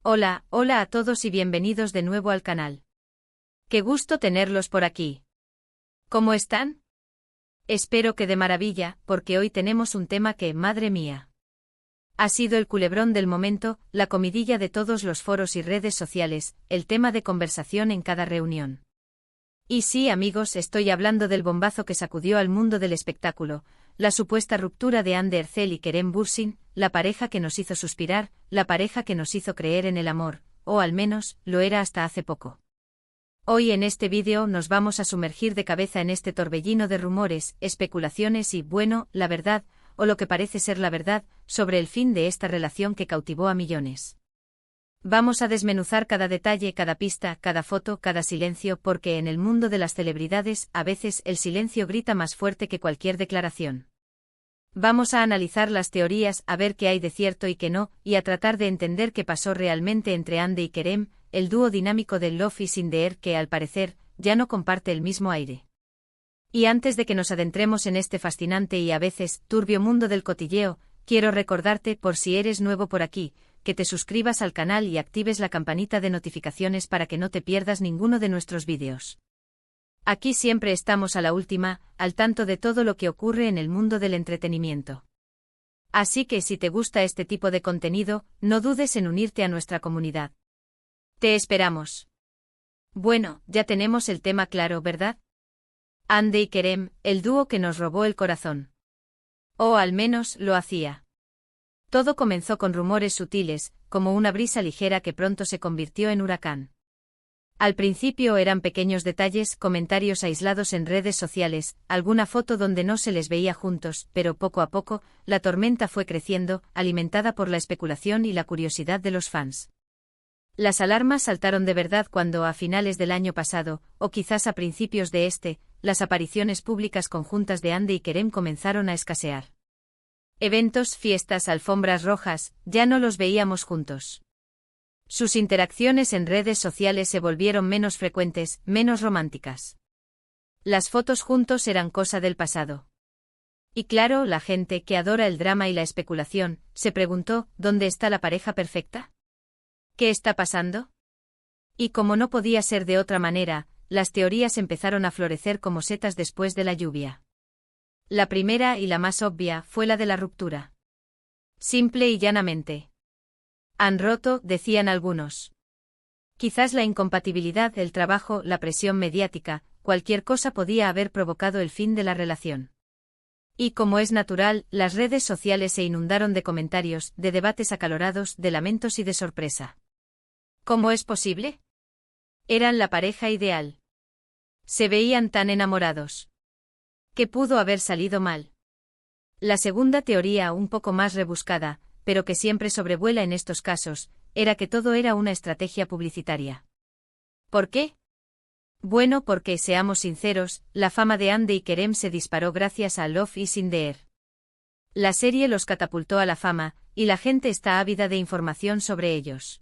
Hola, hola a todos y bienvenidos de nuevo al canal. Qué gusto tenerlos por aquí. ¿Cómo están? Espero que de maravilla, porque hoy tenemos un tema que, madre mía, ha sido el culebrón del momento, la comidilla de todos los foros y redes sociales, el tema de conversación en cada reunión. Y sí, amigos, estoy hablando del bombazo que sacudió al mundo del espectáculo, la supuesta ruptura de Ander Ercel y Kerem Bürsin, la pareja que nos hizo suspirar, la pareja que nos hizo creer en el amor, o al menos, lo era hasta hace poco. Hoy en este vídeo nos vamos a sumergir de cabeza en este torbellino de rumores, especulaciones y, bueno, la verdad, o lo que parece ser la verdad, sobre el fin de esta relación que cautivó a millones. Vamos a desmenuzar cada detalle, cada pista, cada foto, cada silencio, porque en el mundo de las celebridades, a veces el silencio grita más fuerte que cualquier declaración. Vamos a analizar las teorías, a ver qué hay de cierto y qué no, y a tratar de entender qué pasó realmente entre Ande y Kerem, el dúo dinámico del Love is in the air que, al parecer, ya no comparte el mismo aire. Y antes de que nos adentremos en este fascinante y a veces turbio mundo del cotilleo, quiero recordarte, por si eres nuevo por aquí, que te suscribas al canal y actives la campanita de notificaciones para que no te pierdas ninguno de nuestros vídeos. Aquí siempre estamos a la última, al tanto de todo lo que ocurre en el mundo del entretenimiento. Así que si te gusta este tipo de contenido, no dudes en unirte a nuestra comunidad. Te esperamos. Bueno, ya tenemos el tema claro, ¿verdad? Ande y Kerem, el dúo que nos robó el corazón. O al menos lo hacía. Todo comenzó con rumores sutiles, como una brisa ligera que pronto se convirtió en huracán. Al principio eran pequeños detalles, comentarios aislados en redes sociales, alguna foto donde no se les veía juntos, pero poco a poco, la tormenta fue creciendo, alimentada por la especulación y la curiosidad de los fans. Las alarmas saltaron de verdad cuando, a finales del año pasado, o quizás a principios de este, las apariciones públicas conjuntas de Ande y Kerem comenzaron a escasear. Eventos, fiestas, alfombras rojas, ya no los veíamos juntos. Sus interacciones en redes sociales se volvieron menos frecuentes, menos románticas. Las fotos juntos eran cosa del pasado. Y claro, la gente, que adora el drama y la especulación, se preguntó, ¿dónde está la pareja perfecta? ¿Qué está pasando? Y como no podía ser de otra manera, las teorías empezaron a florecer como setas después de la lluvia. La primera y la más obvia fue la de la ruptura. Simple y llanamente. Han roto, decían algunos. Quizás la incompatibilidad, el trabajo, la presión mediática, cualquier cosa podía haber provocado el fin de la relación. Y como es natural, las redes sociales se inundaron de comentarios, de debates acalorados, de lamentos y de sorpresa. ¿Cómo es posible? Eran la pareja ideal. Se veían tan enamorados. ¿Qué pudo haber salido mal? La segunda teoría, un poco más rebuscada, pero que siempre sobrevuela en estos casos, era que todo era una estrategia publicitaria. ¿Por qué? Bueno, porque, seamos sinceros, la fama de Ande y Kerem se disparó gracias a Love is in the air. La serie los catapultó a la fama, y la gente está ávida de información sobre ellos.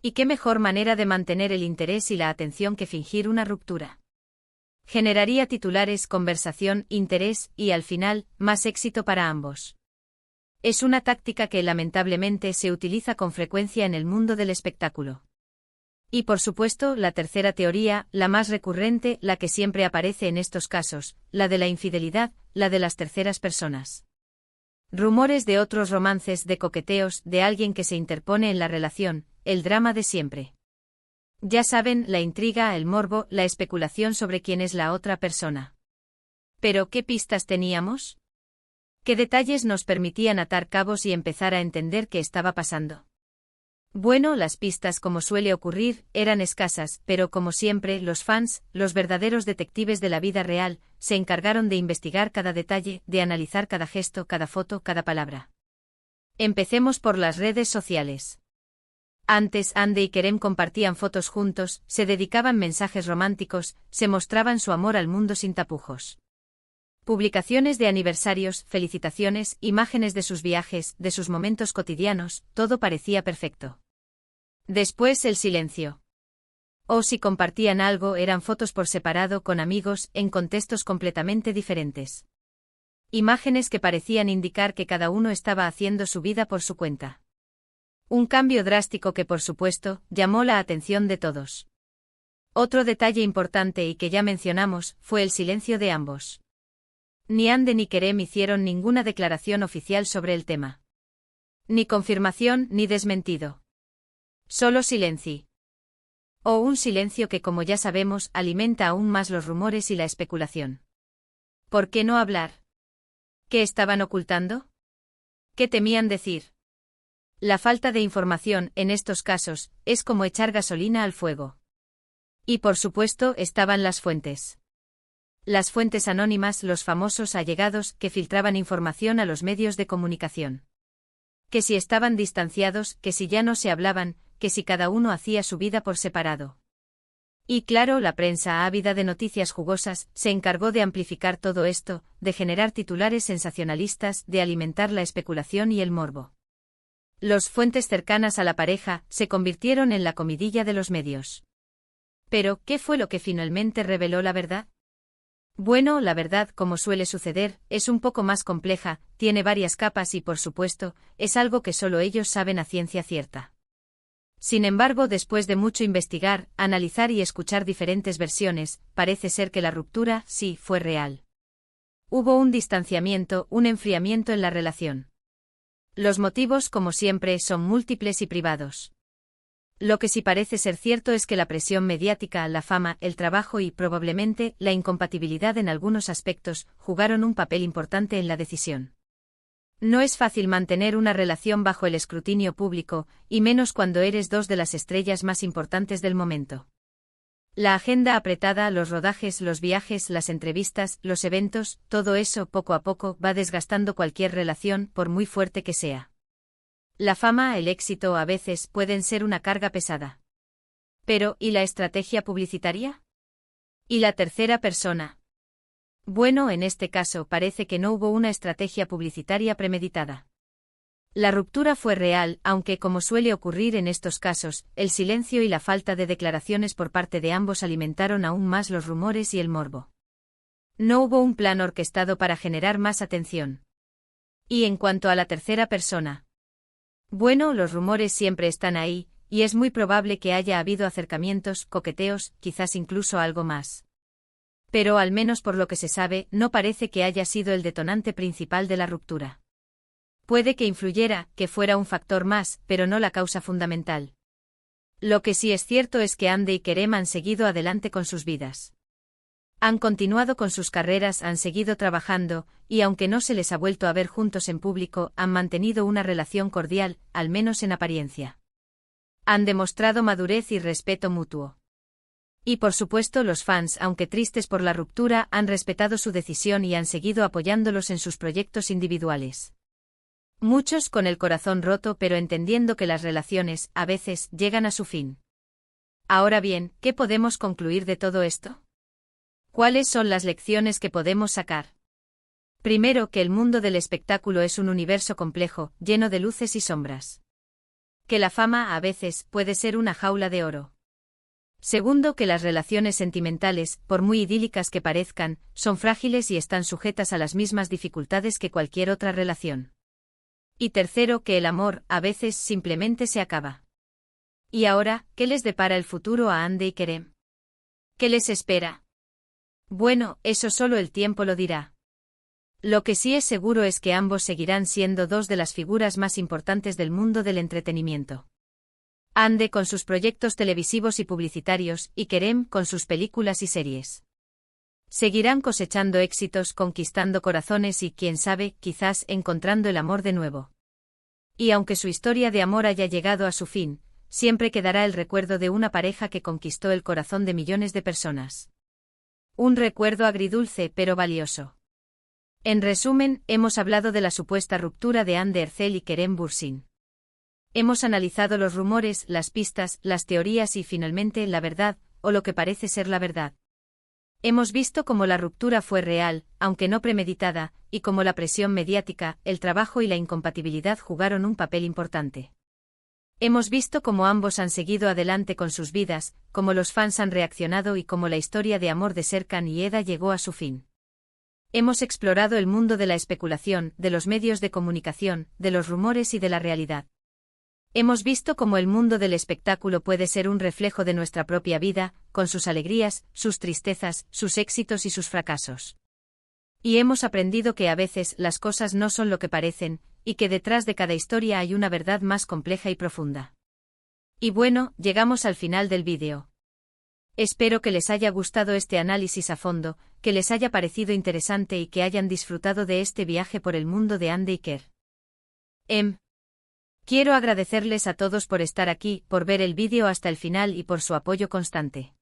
¿Y qué mejor manera de mantener el interés y la atención que fingir una ruptura? Generaría titulares, conversación, interés, y al final, más éxito para ambos. Es una táctica que lamentablemente se utiliza con frecuencia en el mundo del espectáculo. Y por supuesto, la tercera teoría, la más recurrente, la que siempre aparece en estos casos, la de la infidelidad, la de las terceras personas. Rumores de otros romances, de coqueteos, de alguien que se interpone en la relación, el drama de siempre. Ya saben, la intriga, el morbo, la especulación sobre quién es la otra persona. ¿Pero qué pistas teníamos? ¿Qué detalles nos permitían atar cabos y empezar a entender qué estaba pasando? Bueno, las pistas, como suele ocurrir, eran escasas, pero como siempre, los fans, los verdaderos detectives de la vida real, se encargaron de investigar cada detalle, de analizar cada gesto, cada foto, cada palabra. Empecemos por las redes sociales. Antes, Ande y Kerem compartían fotos juntos, se dedicaban mensajes románticos, se mostraban su amor al mundo sin tapujos. Publicaciones de aniversarios, felicitaciones, imágenes de sus viajes, de sus momentos cotidianos, todo parecía perfecto. Después el silencio. O si compartían algo, eran fotos por separado con amigos, en contextos completamente diferentes. Imágenes que parecían indicar que cada uno estaba haciendo su vida por su cuenta. Un cambio drástico que por supuesto, llamó la atención de todos. Otro detalle importante y que ya mencionamos, fue el silencio de ambos. Ni Ande ni Kerem hicieron ninguna declaración oficial sobre el tema. Ni confirmación ni desmentido. Solo silencio. O un silencio que, como ya sabemos, alimenta aún más los rumores y la especulación. ¿Por qué no hablar? ¿Qué estaban ocultando? ¿Qué temían decir? La falta de información, en estos casos, es como echar gasolina al fuego. Y por supuesto estaban las fuentes. Las fuentes anónimas, los famosos allegados que filtraban información a los medios de comunicación. Que si estaban distanciados, que si ya no se hablaban, que si cada uno hacía su vida por separado. Y claro, la prensa ávida de noticias jugosas se encargó de amplificar todo esto, de generar titulares sensacionalistas, de alimentar la especulación y el morbo. Los fuentes cercanas a la pareja se convirtieron en la comidilla de los medios. Pero, ¿qué fue lo que finalmente reveló la verdad? Bueno, la verdad, como suele suceder, es un poco más compleja, tiene varias capas y, por supuesto, es algo que solo ellos saben a ciencia cierta. Sin embargo, después de mucho investigar, analizar y escuchar diferentes versiones, parece ser que la ruptura, sí, fue real. Hubo un distanciamiento, un enfriamiento en la relación. Los motivos, como siempre, son múltiples y privados. Lo que sí parece ser cierto es que la presión mediática, la fama, el trabajo y, probablemente, la incompatibilidad en algunos aspectos, jugaron un papel importante en la decisión. No es fácil mantener una relación bajo el escrutinio público, y menos cuando eres dos de las estrellas más importantes del momento. La agenda apretada, los rodajes, los viajes, las entrevistas, los eventos, todo eso, poco a poco, va desgastando cualquier relación, por muy fuerte que sea. La fama, el éxito a veces pueden ser una carga pesada. Pero, ¿y la estrategia publicitaria? ¿Y la tercera persona? Bueno, en este caso parece que no hubo una estrategia publicitaria premeditada. La ruptura fue real, aunque, como suele ocurrir en estos casos, el silencio y la falta de declaraciones por parte de ambos alimentaron aún más los rumores y el morbo. No hubo un plan orquestado para generar más atención. Y en cuanto a la tercera persona, bueno, los rumores siempre están ahí, y es muy probable que haya habido acercamientos, coqueteos, quizás incluso algo más. Pero al menos por lo que se sabe, no parece que haya sido el detonante principal de la ruptura. Puede que influyera, que fuera un factor más, pero no la causa fundamental. Lo que sí es cierto es que Ande y Kerem han seguido adelante con sus vidas. Han continuado con sus carreras, han seguido trabajando, y aunque no se les ha vuelto a ver juntos en público, han mantenido una relación cordial, al menos en apariencia. Han demostrado madurez y respeto mutuo. Y por supuesto los fans, aunque tristes por la ruptura, han respetado su decisión y han seguido apoyándolos en sus proyectos individuales. Muchos con el corazón roto pero entendiendo que las relaciones, a veces, llegan a su fin. Ahora bien, ¿qué podemos concluir de todo esto? ¿Cuáles son las lecciones que podemos sacar? Primero, que el mundo del espectáculo es un universo complejo, lleno de luces y sombras. Que la fama, a veces, puede ser una jaula de oro. Segundo, que las relaciones sentimentales, por muy idílicas que parezcan, son frágiles y están sujetas a las mismas dificultades que cualquier otra relación. Y tercero, que el amor, a veces, simplemente se acaba. Y ahora, ¿qué les depara el futuro a Ande y Kerem? ¿Qué les espera? Bueno, eso solo el tiempo lo dirá. Lo que sí es seguro es que ambos seguirán siendo dos de las figuras más importantes del mundo del entretenimiento. Ande con sus proyectos televisivos y publicitarios, y Kerem con sus películas y series. Seguirán cosechando éxitos, conquistando corazones y, quién sabe, quizás encontrando el amor de nuevo. Y aunque su historia de amor haya llegado a su fin, siempre quedará el recuerdo de una pareja que conquistó el corazón de millones de personas. Un recuerdo agridulce pero valioso. En resumen, hemos hablado de la supuesta ruptura de Ande Erçel y Kerem Bürsin. Hemos analizado los rumores, las pistas, las teorías y finalmente la verdad, o lo que parece ser la verdad. Hemos visto cómo la ruptura fue real, aunque no premeditada, y cómo la presión mediática, el trabajo y la incompatibilidad jugaron un papel importante. Hemos visto cómo ambos han seguido adelante con sus vidas, cómo los fans han reaccionado y cómo la historia de amor de Serkan y Eda llegó a su fin. Hemos explorado el mundo de la especulación, de los medios de comunicación, de los rumores y de la realidad. Hemos visto cómo el mundo del espectáculo puede ser un reflejo de nuestra propia vida, con sus alegrías, sus tristezas, sus éxitos y sus fracasos. Y hemos aprendido que a veces las cosas no son lo que parecen, y que detrás de cada historia hay una verdad más compleja y profunda. Y bueno, llegamos al final del vídeo. Espero que les haya gustado este análisis a fondo, que les haya parecido interesante y que hayan disfrutado de este viaje por el mundo de Andy y Kerr. Quiero agradecerles a todos por estar aquí, por ver el vídeo hasta el final y por su apoyo constante.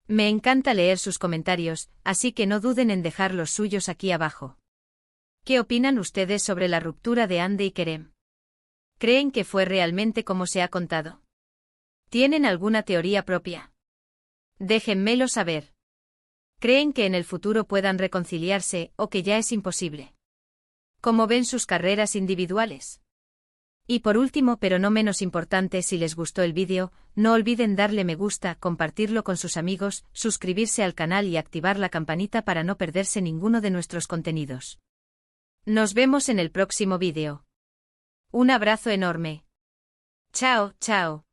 Me encanta leer sus comentarios, así que no duden en dejar los suyos aquí abajo. ¿Qué opinan ustedes sobre la ruptura de Andy y Kerem? ¿Creen que fue realmente como se ha contado? ¿Tienen alguna teoría propia? Déjenmelo saber. ¿Creen que en el futuro puedan reconciliarse o que ya es imposible? ¿Cómo ven sus carreras individuales? Y por último, pero no menos importante, si les gustó el vídeo, no olviden darle me gusta, compartirlo con sus amigos, suscribirse al canal y activar la campanita para no perderse ninguno de nuestros contenidos. Nos vemos en el próximo vídeo. Un abrazo enorme. Chao, chao.